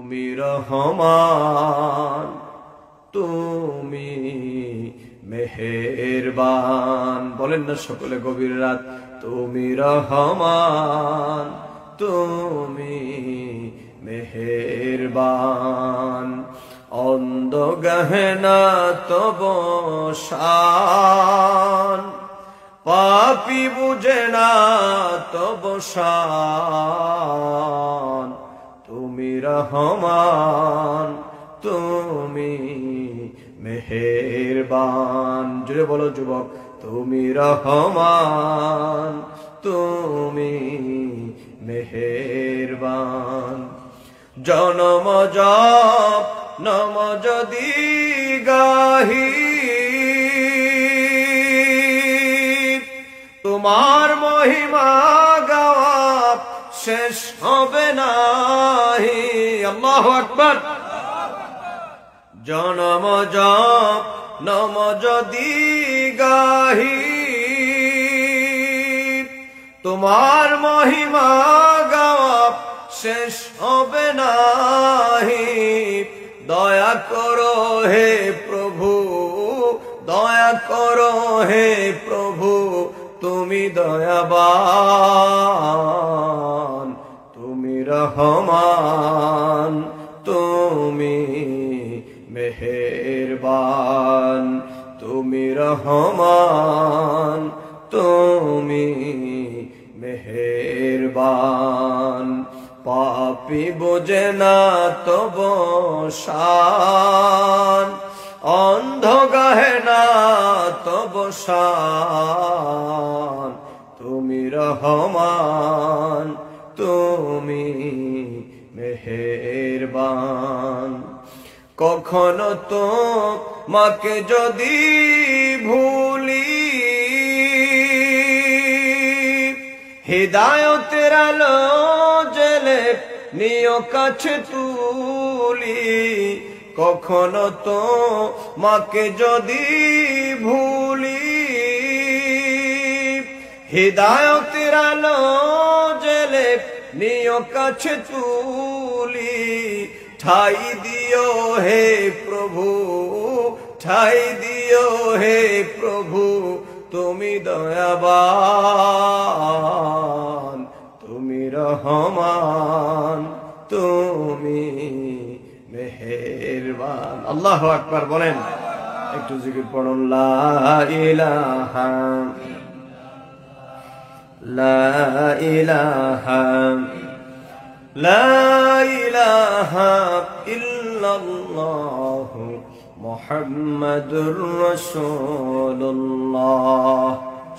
তুমি রহমান, তুমি মেহেরবান। বলেন না সকলে গভীর রাত, তুমি রহমান, তুমি মেহেরবান। অন্ধ গহনা তব শান, পাপী বুঝে না তব শান। তুমি রহমান, তুমি মেহেরবান। জুড়ে বলো যুবক, তুমি রহমান, তুমি মেহেরবান। জনম জপ নম যদি গাহি, তোমার মহিমা গাওয়া শেষ হবে নাহি। আল্লাহু আকবার। জনম জপ নম যদি গাহি, তোমার মহিমা গাওয়া শেষ হবে নাহি। দয়া করো হে প্রভু, দয়া করো হে প্রভু, তুমি দয়াবান। তুমি রহমান, তুমি মেহেরবান। তুমি রহমান, তুমি মেহেরবান। পাপী বোঝে না তব শান, অন্ধ গাহে না তব শান। তুমি রহমান, তুমি মেহেরবান। কখনো তো মাকে যদি ভুলি, হিদায়তের আলো জেলে নিও কাছে তুলি। কখনো তো মাকে যদি ভুলি, হিদায়তের আলো জেলে নিও কাছে তুলি। ঠাই দিও হে প্রভু, ঠাই দিও হে প্রভু, তুমি দয়াবান। তুমি রহমান, তুমি মেহেরবান। আল্লাহু আকবার বলেন। একটু জিকির পড়ুন। লা ইলাহা, লা ইলাহা, লা ইলাহা ইল্লাল্লাহ মুহাম্মাদুর রাসূলুল্লাহ।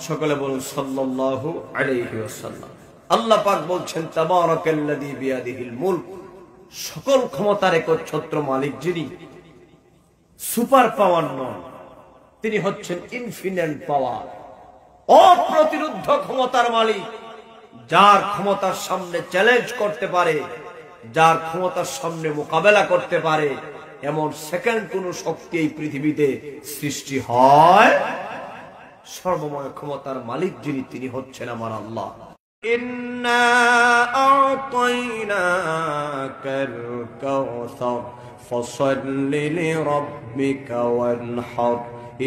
সকলে বলুন সাল্লাল্লাহু আলাইহি ওয়াসাল্লাম। আল্লাহ পাক বলছেন, তাবারাকাল্লাযী বিয়াদিহিল মুলক, সকল ক্ষমতার একচ্ছত্র মালিক যিনি, সুপার পাওয়ার নন, তিনি হচ্ছেন ইনফিনিট পাওয়ার, অপ্রতিরোধ্য ক্ষমতার মালিক। যার ক্ষমতার সামনে চ্যালেঞ্জ করতে পারে, যার ক্ষমতার সামনে মোকাবেলা করতে পারে, এমন সেকেন্ড কোন শক্তি এই পৃথিবীতে সৃষ্টি হয়? সর্বময় ক্ষমতার মালিক যিনি, তিনি হচ্ছেন আমার আল্লাহ। ইন্না আ'তাইনাকাল কাউসার ফাসাল্লি লিরাব্বিকা ওয়ানহার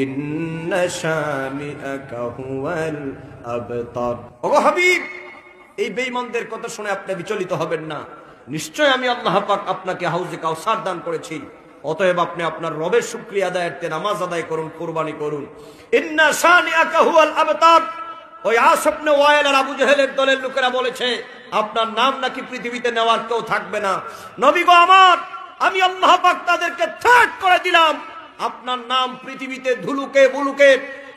ইন্না শানিআকা হুয়াল আবতার। ওগো হাবিব, এই বেঈমানদের কথা শুনে আপনি বিচলিত হবেন না। নিশ্চয় আমি আল্লাহ পাক আপনাকে হাউজে কাউসার দান করেছি। অতএব আপনি আপনার রবের শুকরিয়া আদায়ার্থে নামাজ আদায় করুন, কুরবানি করুন। ইন্না শানিআকা হুয়াল আবতার। ওই আস ইবনে ওয়াইল আর আবু জেহেলের দলের লোকেরা বলেছে আপনার নাম নাকি পৃথিবীতে নেওয়ার কেউ থাকবে না। নবী গো আমার, আমি আল্লাহ পাক তাদেরকে থ্রেট করে দিলাম, আপনার নাম পৃথিবীতে ধুলুকে বুলুকে,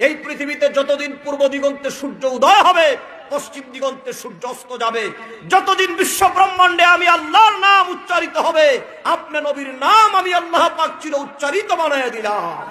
এই পৃথিবীতে যতদিন পূর্ব দিগন্তে সূর্য উদয় হবে, পশ্চিম দিগন্তে সূর্য অস্ত যাবে, যতদিন বিশ্ব ব্রহ্মাণ্ডে আমি আল্লাহর নাম উচ্চারিত হবে, আপনার নবীর নাম আমি আল্লাহ পাক চির উচ্চারিত বানায় দিলাম।